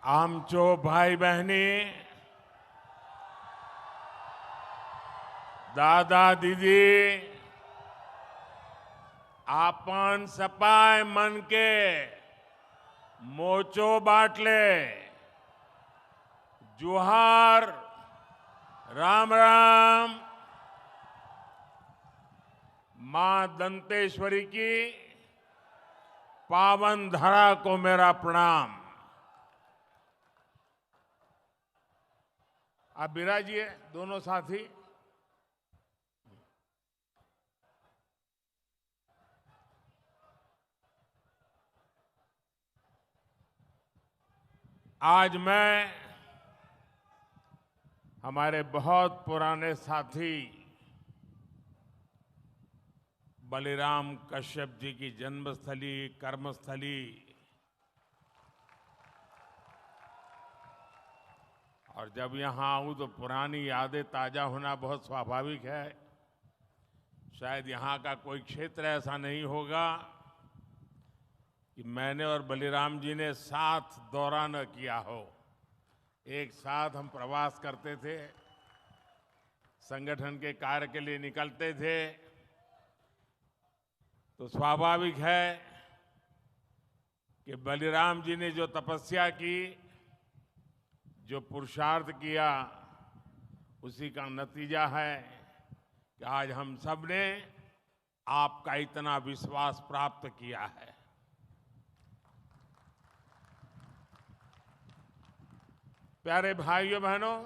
आमचो भाई बहनी, दादा दीदी, आपन सपाय मन के मोचो बाटले, जुहार, राम राम। मां दंतेश्वरी की पावन धरा को मेरा प्रणाम। आप विराजिए दोनों साथी। आज मैं हमारे बहुत पुराने साथी बलिराम कश्यप जी की जन्मस्थली, कर्मस्थली और जब यहां आऊं तो पुरानी यादें ताजा होना बहुत स्वाभाविक है। शायद यहां का कोई क्षेत्र ऐसा नहीं होगा कि मैंने और बलिराम जी ने साथ दौरा न किया हो। एक साथ हम प्रवास करते थे, संगठन के कार्य के लिए निकलते थे। तो स्वाभाविक है कि बलिराम जी ने जो तपस्या की, जो पुरुषार्थ किया, उसी का नतीजा है कि आज हम सब ने आपका इतना विश्वास प्राप्त किया है। प्यारे भाइयों बहनों,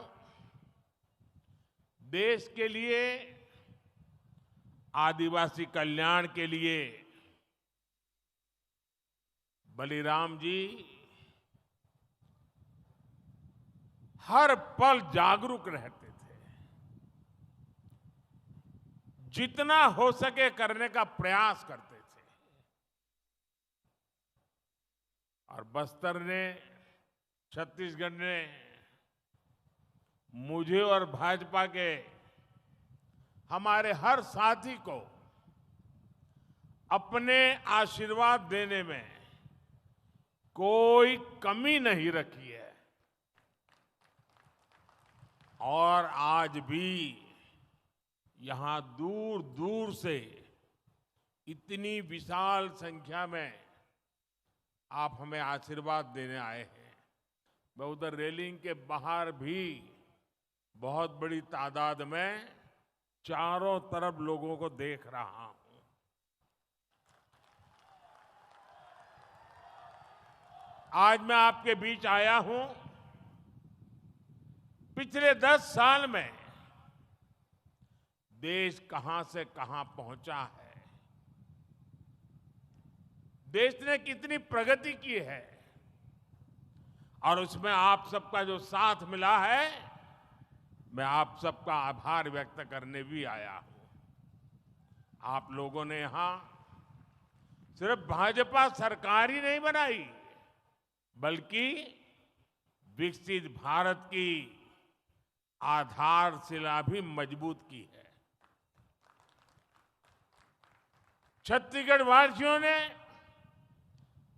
देश के लिए, आदिवासी कल्याण के लिए बलिराम जी हर पल जागरूक रहते थे। जितना हो सके करने का प्रयास करते थे। और बस्तर ने, छत्तीसगढ़ ने मुझे और भाजपा के हमारे हर साथी को अपने आशीर्वाद देने में कोई कमी नहीं रखी है। और आज भी यहां दूर दूर से इतनी विशाल संख्या में आप हमें आशीर्वाद देने आए हैं। मैं उधर रेलिंग के बाहर भी बहुत बड़ी तादाद में चारों तरफ लोगों को देख रहा हूं। आज मैं आपके बीच आया हूं। पिछले 10 साल में देश कहां से कहां पहुंचा है, देश ने कितनी प्रगति की है, और उसमें आप सबका जो साथ मिला है, मैं आप सबका आभार व्यक्त करने भी आया हूं। आप लोगों ने यहां सिर्फ भाजपा सरकार ही नहीं बनाई, बल्कि विकसित भारत की आधारशिला भी मजबूत की है। छत्तीसगढ़ वासियों ने,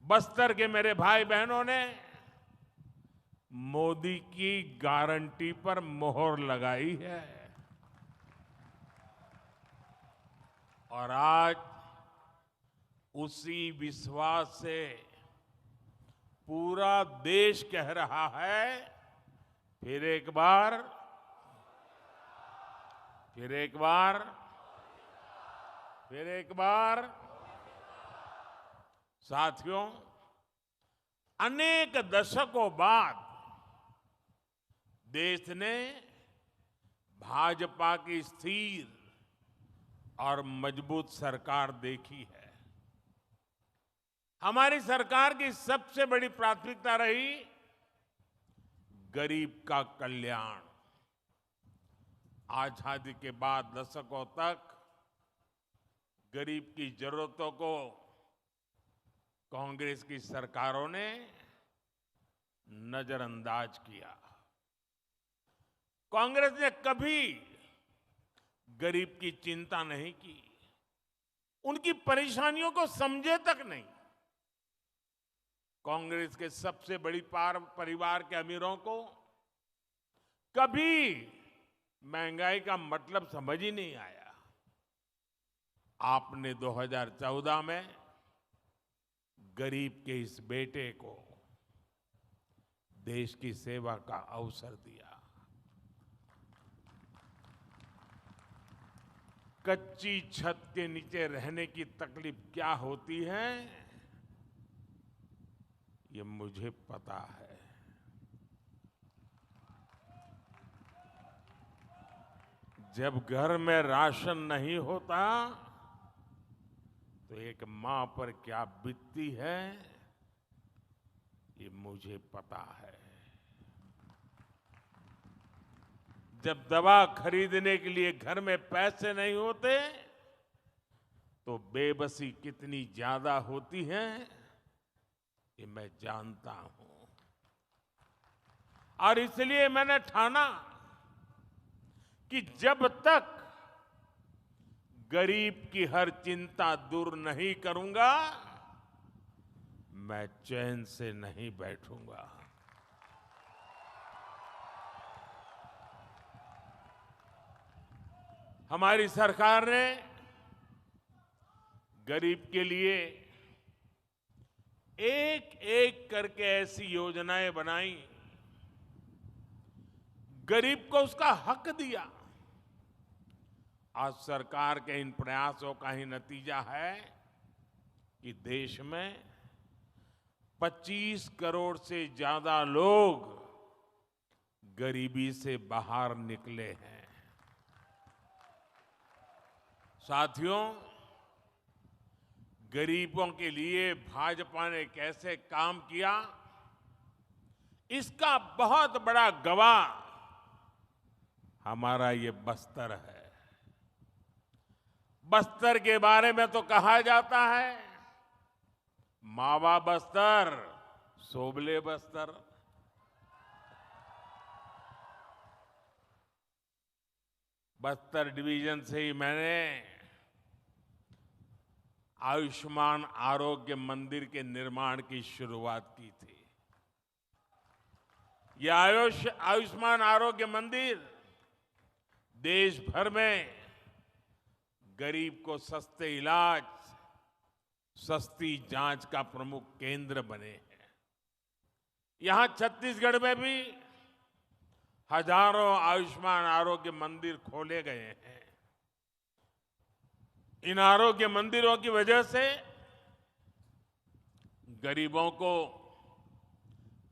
बस्तर के मेरे भाई बहनों ने मोदी की गारंटी पर मोहर लगाई है। और आज उसी विश्वास से पूरा देश कह रहा है, फिर एक बार, फिर एक बार, फिर एक बार। साथियों, अनेक दशकों बाद देश ने भाजपा की स्थिर और मजबूत सरकार देखी है। हमारी सरकार की सबसे बड़ी प्राथमिकता रही गरीब का कल्याण। आजादी के बाद दशकों तक गरीब की जरूरतों को कांग्रेस की सरकारों ने नजरअंदाज किया। कांग्रेस ने कभी गरीब की चिंता नहीं की, उनकी परेशानियों को समझे तक नहीं। कांग्रेस के सबसे बड़ी परिवार के अमीरों को कभी महंगाई का मतलब समझ ही नहीं आया। आपने 2014 में गरीब के इस बेटे को देश की सेवा का अवसर दिया। कच्ची छत के नीचे रहने की तकलीफ क्या होती है, ये मुझे पता है। जब घर में राशन नहीं होता तो एक मां पर क्या बीतती है, ये मुझे पता है। जब दवा खरीदने के लिए घर में पैसे नहीं होते तो बेबसी कितनी ज्यादा होती है, ये मैं जानता हूं। और इसलिए मैंने ठाना कि जब तक गरीब की हर चिंता दूर नहीं करूंगा, मैं चैन से नहीं बैठूंगा। हमारी सरकार ने गरीब के लिए एक एक करके ऐसी योजनाएं बनाई, गरीब को उसका हक दिया। आज सरकार के इन प्रयासों का ही नतीजा है कि देश में 25 करोड़ से ज्यादा लोग गरीबी से बाहर निकले हैं। साथियों, गरीबों के लिए भाजपा ने कैसे काम किया, इसका बहुत बड़ा गवाह हमारा ये बस्तर है। बस्तर के बारे में तो कहा जाता है, मावा बस्तर सोबले बस्तर। बस्तर डिवीजन से ही मैंने आयुष्मान आरोग्य मंदिर के निर्माण की शुरुआत की थी। यह आयुष्मान आरोग्य मंदिर देश भर में गरीब को सस्ते इलाज, सस्ती जांच का प्रमुख केंद्र बने हैं। यहां छत्तीसगढ़ में भी हजारों आयुष्मान आरोग्य मंदिर खोले गए हैं। इन आरोग्य मंदिरों की वजह से गरीबों को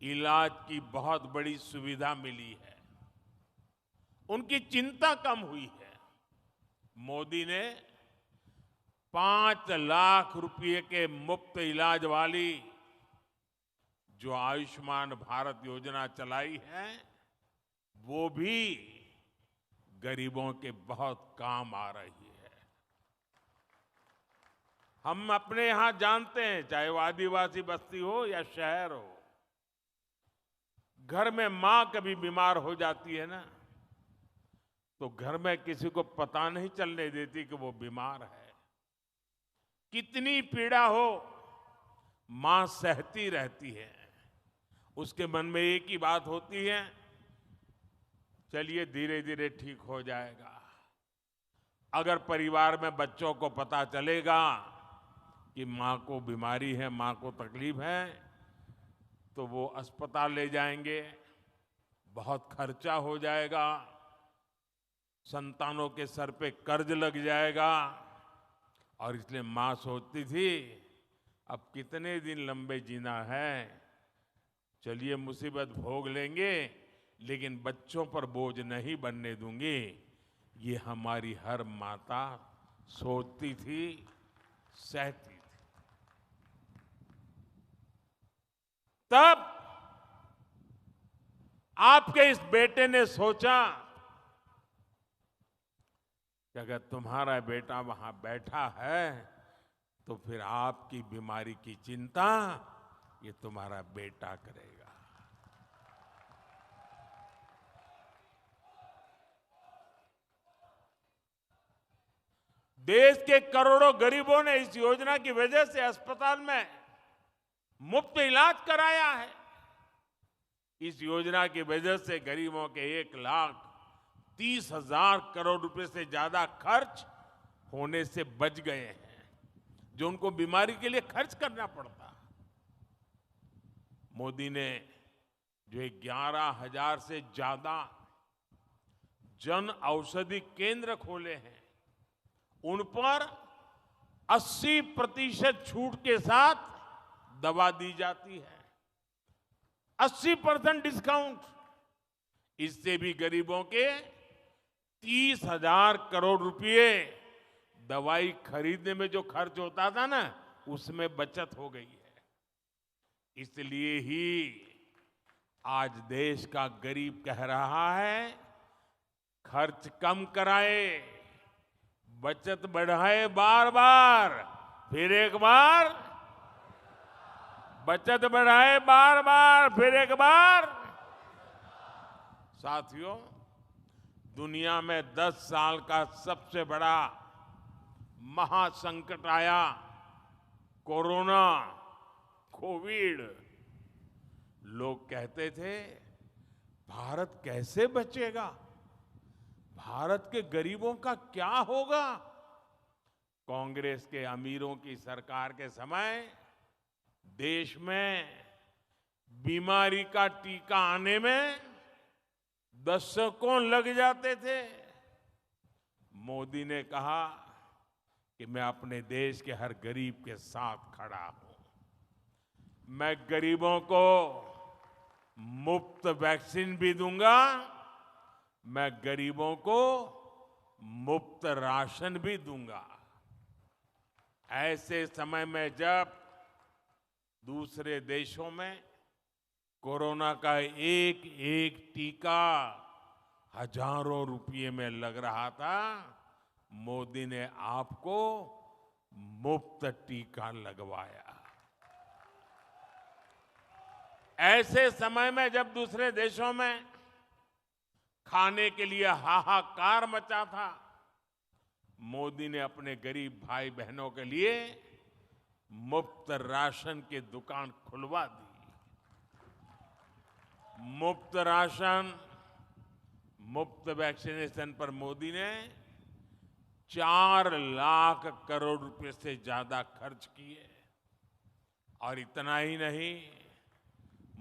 इलाज की बहुत बड़ी सुविधा मिली है, उनकी चिंता कम हुई है। मोदी ने 5 लाख रुपए के मुफ्त इलाज वाली जो आयुष्मान भारत योजना चलाई है, वो भी गरीबों के बहुत काम आ रही है। हम अपने यहां जानते हैं, चाहे वो आदिवासी बस्ती हो या शहर हो, घर में मां कभी बीमार हो जाती है ना, तो घर में किसी को पता नहीं चलने देती कि वो बीमार है। कितनी पीड़ा हो, मां सहती रहती है। उसके मन में एक ही बात होती है, चलिए धीरे धीरे ठीक हो जाएगा। अगर परिवार में बच्चों को पता चलेगा कि मां को बीमारी है, मां को तकलीफ है, तो वो अस्पताल ले जाएंगे, बहुत खर्चा हो जाएगा, संतानों के सर पे कर्ज लग जाएगा। और इसलिए मां सोचती थी, अब कितने दिन लंबे जीना है, चलिए मुसीबत भोग लेंगे लेकिन बच्चों पर बोझ नहीं बनने दूंगी। ये हमारी हर माता सोचती थी, सहती थी। तब आपके इस बेटे ने सोचा कि अगर तुम्हारा बेटा वहां बैठा है तो फिर आपकी बीमारी की चिंता ये तुम्हारा बेटा करेगा। देश के करोड़ों गरीबों ने इस योजना की वजह से अस्पताल में मुफ्त इलाज कराया है। इस योजना की वजह से गरीबों के 1,30,000 करोड़ रुपए से ज्यादा खर्च होने से बच गए हैं, जो उनको बीमारी के लिए खर्च करना पड़ता। मोदी ने जो 11,000 से ज्यादा जन औषधि केंद्र खोले हैं, उन पर 80% छूट के साथ दवा दी जाती है। 80% डिस्काउंट। इससे भी गरीबों के 30,000 करोड़ रुपए दवाई खरीदने में जो खर्च होता था ना, उसमें बचत हो गई है। इसलिए ही आज देश का गरीब कह रहा है, खर्च कम कराए, बचत बढ़ाए, बार बार, फिर एक बार, बचत बढ़ाए बार बार, फिर एक बार। साथियों, दुनिया में 10 साल का सबसे बड़ा महासंकट आया, कोरोना, कोविड। लोग कहते थे, भारत कैसे बचेगा, भारत के गरीबों का क्या होगा। कांग्रेस के अमीरों की सरकार के समय देश में बीमारी का टीका आने में दशकों लग जाते थे। मोदी ने कहा कि मैं अपने देश के हर गरीब के साथ खड़ा हूं। मैं गरीबों को मुफ्त वैक्सीन भी दूंगा, मैं गरीबों को मुफ्त राशन भी दूंगा। ऐसे समय में जब दूसरे देशों में कोरोना का एक एक टीका हजारों रुपये में लग रहा था, मोदी ने आपको मुफ्त टीका लगवाया। ऐसे समय में जब दूसरे देशों में खाने के लिए हाहाकार मचा था, मोदी ने अपने गरीब भाई बहनों के लिए मुफ्त राशन की दुकान खुलवा दी। मुफ्त राशन, मुफ्त वैक्सीनेशन पर मोदी ने 4 लाख करोड़ रुपए से ज्यादा खर्च किए। और इतना ही नहीं,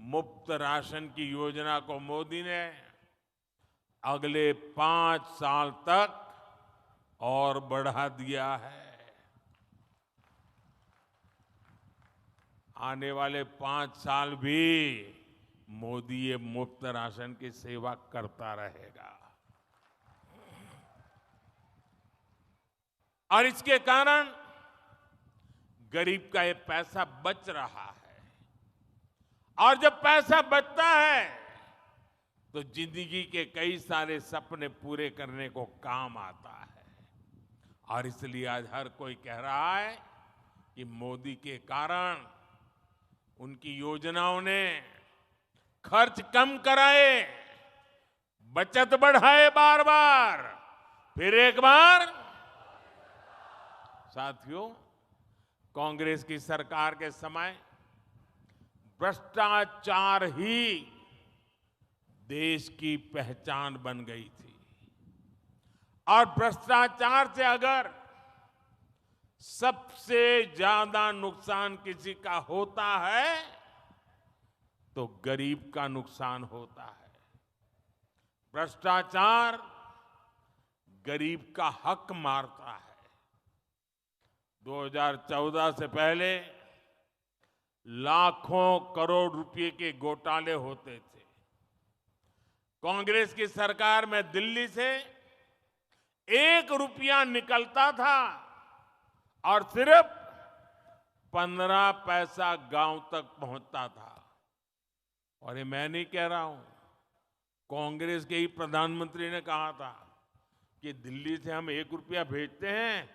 मुफ्त राशन की योजना को मोदी ने अगले 5 साल तक और बढ़ा दिया है। आने वाले 5 साल भी मोदी ये मुफ्त राशन की सेवा करता रहेगा। और इसके कारण गरीब का ये पैसा बच रहा है। और जब पैसा बचता है तो जिंदगी के कई सारे सपने पूरे करने को काम आता है। और इसलिए आज हर कोई कह रहा है कि मोदी के कारण, उनकी योजनाओं ने खर्च कम कराए, बचत बढ़ाए बार बार, फिर एक बार। साथियों, कांग्रेस की सरकार के समय भ्रष्टाचार ही देश की पहचान बन गई थी। और भ्रष्टाचार से अगर सबसे ज्यादा नुकसान किसी का होता है तो गरीब का नुकसान होता है। भ्रष्टाचार गरीब का हक मारता है। 2014 से पहले लाखों करोड़ रुपए के घोटाले होते थे। कांग्रेस की सरकार में दिल्ली से 1 रुपया निकलता था और सिर्फ 15 पैसा गांव तक पहुंचता था। और ये मैं नहीं कह रहा हूं, कांग्रेस के ही प्रधानमंत्री ने कहा था कि दिल्ली से हम 1 रुपया भेजते हैं,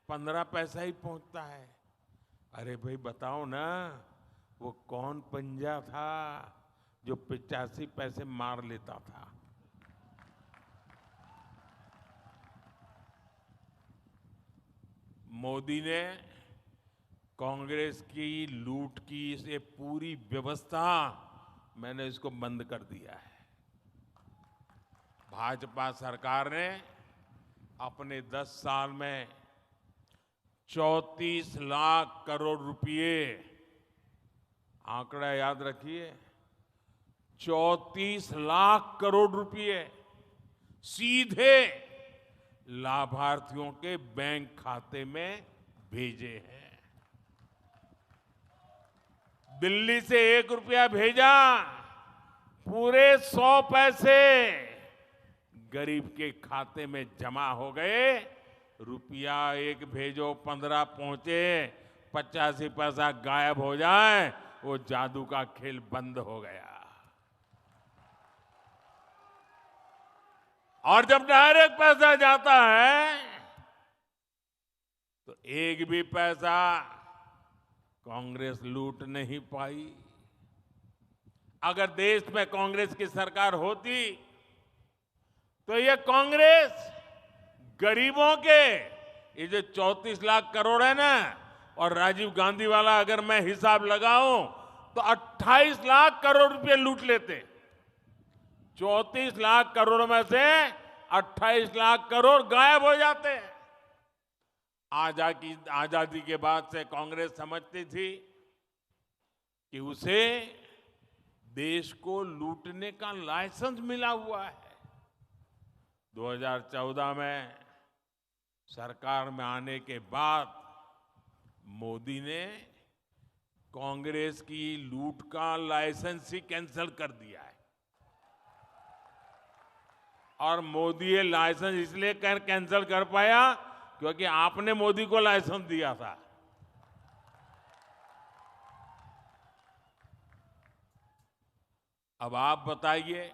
15 पैसा ही पहुंचता है। अरे भाई बताओ ना, वो कौन पंजा था जो 85 पैसे मार लेता था। मोदी ने कांग्रेस की लूट की ये पूरी व्यवस्था मैंने इसको बंद कर दिया है। भाजपा सरकार ने अपने 10 साल में 34 लाख करोड़ रुपए, आंकड़ा याद रखिए, 34 लाख करोड़ रुपए सीधे लाभार्थियों के बैंक खाते में भेजे हैं। दिल्ली से 1 रुपया भेजा, पूरे 100 पैसे गरीब के खाते में जमा हो गए। रुपया 1 भेजो 15 पहुंचे, 85 पैसा गायब हो जाए, वो जादू का खेल बंद हो गया। और जब डायरेक्ट पैसा जाता है तो एक भी पैसा कांग्रेस लूट नहीं पाई। अगर देश में कांग्रेस की सरकार होती तो ये कांग्रेस गरीबों के ये जो 34 लाख करोड़ है ना, और राजीव गांधी वाला अगर मैं हिसाब लगाऊं तो 28 लाख करोड़ रुपए लूट लेते। 34 लाख करोड़ में से 28 लाख करोड़ गायब हो जाते। आजादी के बाद से कांग्रेस समझती थी कि उसे देश को लूटने का लाइसेंस मिला हुआ है। 2014 में सरकार में आने के बाद मोदी ने कांग्रेस की लूट का लाइसेंस ही कैंसिल कर दिया है। और मोदी ये लाइसेंस इसलिए कैंसिल कर पाया क्योंकि आपने मोदी को लाइसेंस दिया था। अब आप बताइए,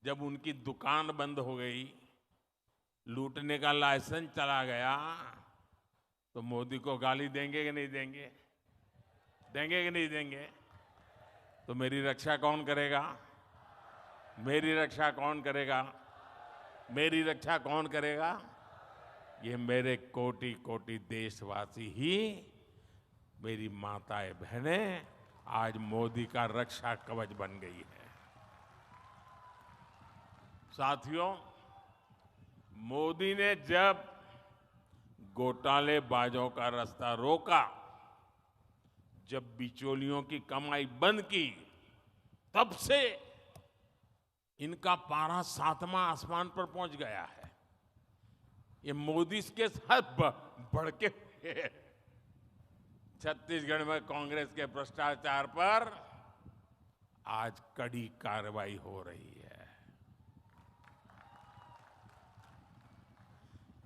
जब उनकी दुकान बंद हो गई, लूटने का लाइसेंस चला गया, तो मोदी को गाली देंगे कि नहीं देंगे? देंगे कि नहीं देंगे? तो मेरी रक्षा कौन करेगा? मेरी रक्षा कौन करेगा? मेरी रक्षा कौन करेगा? ये मेरे कोटि कोटि देशवासी ही, मेरी माताएं बहनें आज मोदी का रक्षा कवच बन गई है। साथियों, मोदी ने जब घोटालेबाजों का रास्ता रोका, जब बिचौलियों की कमाई बंद की, तब से इनका पारा 7वां आसमान पर पहुंच गया है। ये मोदी के साथ बढ़ के छत्तीसगढ़ में कांग्रेस के भ्रष्टाचार पर आज कड़ी कार्रवाई हो रही है।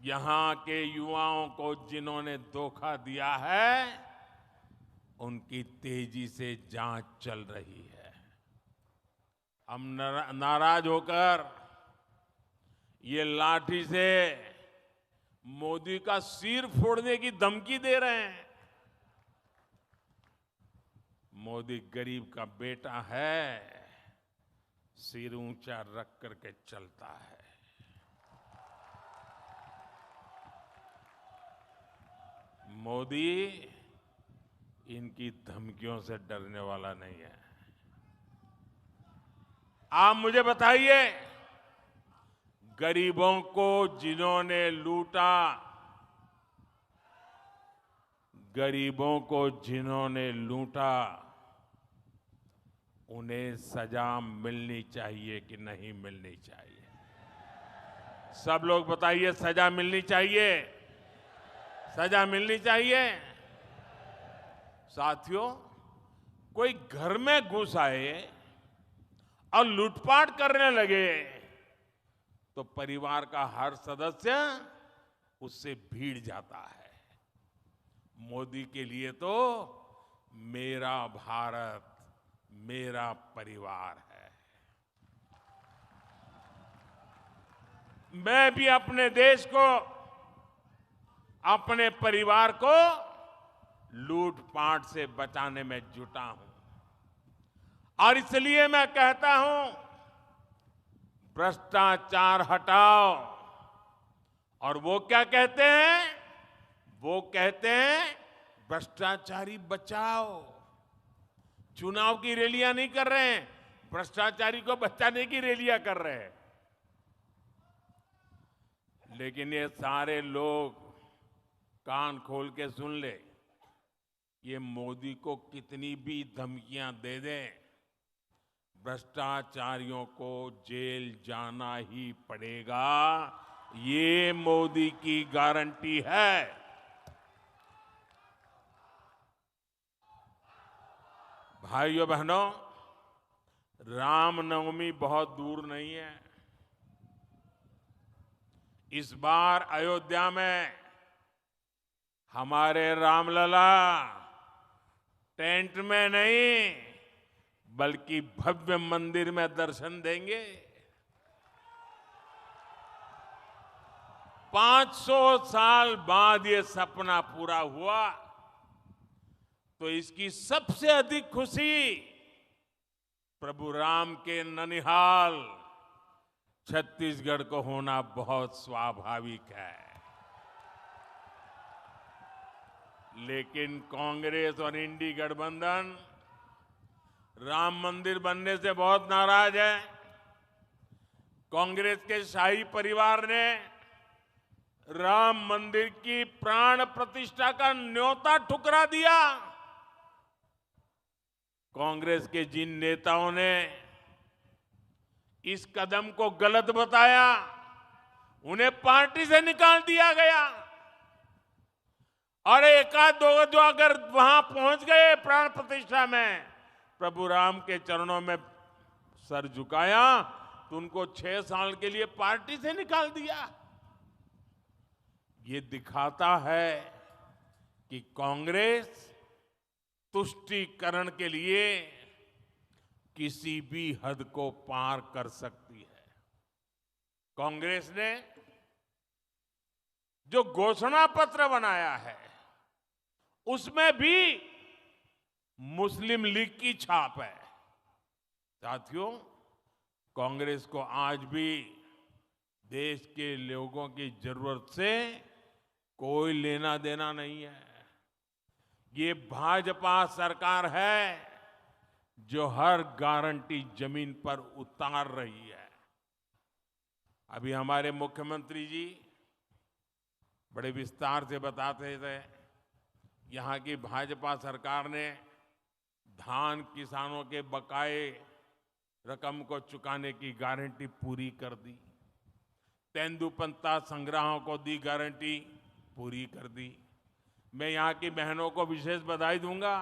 यहां के युवाओं को जिन्होंने धोखा दिया है, उनकी तेजी से जांच चल रही है। हम नाराज होकर ये लाठी से मोदी का सिर फोड़ने की धमकी दे रहे हैं। मोदी गरीब का बेटा है, सिर ऊंचा रख करके चलता है। मोदी इनकी धमकियों से डरने वाला नहीं है। आप मुझे बताइए, गरीबों को जिन्होंने लूटा, गरीबों को जिन्होंने लूटा, उन्हें सजा मिलनी चाहिए कि नहीं मिलनी चाहिए? सब लोग बताइए, सजा मिलनी चाहिए? सजा मिलनी चाहिए। साथियों, कोई घर में घुस आए और लूटपाट करने लगे तो परिवार का हर सदस्य उससे भीड़ जाता है। मोदी के लिए तो मेरा भारत, मेरा परिवार है। मैं भी अपने देश को, अपने परिवार को लूटपाट से बचाने में जुटा हूं। और इसलिए मैं कहता हूं, भ्रष्टाचार हटाओ। और वो क्या कहते हैं? वो कहते हैं भ्रष्टाचारी बचाओ। चुनाव की रैलियां नहीं कर रहे हैं, भ्रष्टाचारी को बचाने की रैलियां कर रहे हैं। लेकिन ये सारे लोग कान खोल के सुन ले, ये मोदी को कितनी भी धमकियां दे दें, भ्रष्टाचारियों को जेल जाना ही पड़ेगा। ये मोदी की गारंटी है। भाइयों बहनों, रामनवमी बहुत दूर नहीं है। इस बार अयोध्या में हमारे रामलला टेंट में नहीं बल्कि भव्य मंदिर में दर्शन देंगे। 500 साल बाद ये सपना पूरा हुआ तो इसकी सबसे अधिक खुशी प्रभु राम के ननिहाल छत्तीसगढ़ को होना बहुत स्वाभाविक है। लेकिन कांग्रेस और इंडी गठबंधन राम मंदिर बनने से बहुत नाराज है। कांग्रेस के शाही परिवार ने राम मंदिर की प्राण प्रतिष्ठा का न्योता ठुकरा दिया। कांग्रेस के जिन नेताओं ने इस कदम को गलत बताया, उन्हें पार्टी से निकाल दिया गया। और एकाध दो जो अगर वहां पहुंच गए प्राण प्रतिष्ठा में, प्रभु राम के चरणों में सर झुकाया, तो उनको 6 साल के लिए पार्टी से निकाल दिया। ये दिखाता है कि कांग्रेस तुष्टीकरण के लिए किसी भी हद को पार कर सकती है। कांग्रेस ने जो घोषणा पत्र बनाया है उसमें भी मुस्लिम लीग की छाप है। साथियों, कांग्रेस को आज भी देश के लोगों की जरूरत से कोई लेना देना नहीं है। ये भाजपा सरकार है जो हर गारंटी जमीन पर उतार रही है। अभी हमारे मुख्यमंत्री जी बड़े विस्तार से बताते थे, यहाँ की भाजपा सरकार ने धान किसानों के बकाए रकम को चुकाने की गारंटी पूरी कर दी। तेंदुपत्ता संग्राहकों को दी गारंटी पूरी कर दी। मैं यहाँ की बहनों को विशेष बधाई दूंगा,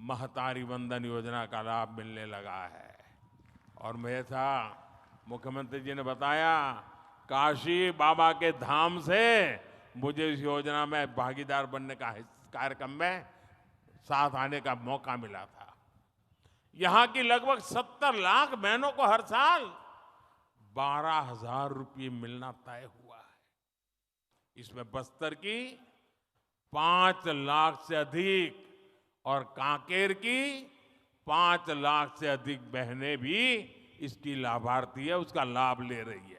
महतारी वंदन योजना का लाभ मिलने लगा है। और मेरा मुख्यमंत्री जी ने बताया, काशी बाबा के धाम से मुझे इस योजना में भागीदार बनने का कार्यक्रम में साथ आने का मौका मिला था। यहाँ की लगभग 70 लाख बहनों को हर साल 12,000 रुपये मिलना तय हुआ है। इसमें बस्तर की 5 लाख से अधिक और कांकेर की 5 लाख से अधिक बहनें भी इसकी लाभार्थी है, उसका लाभ ले रही है।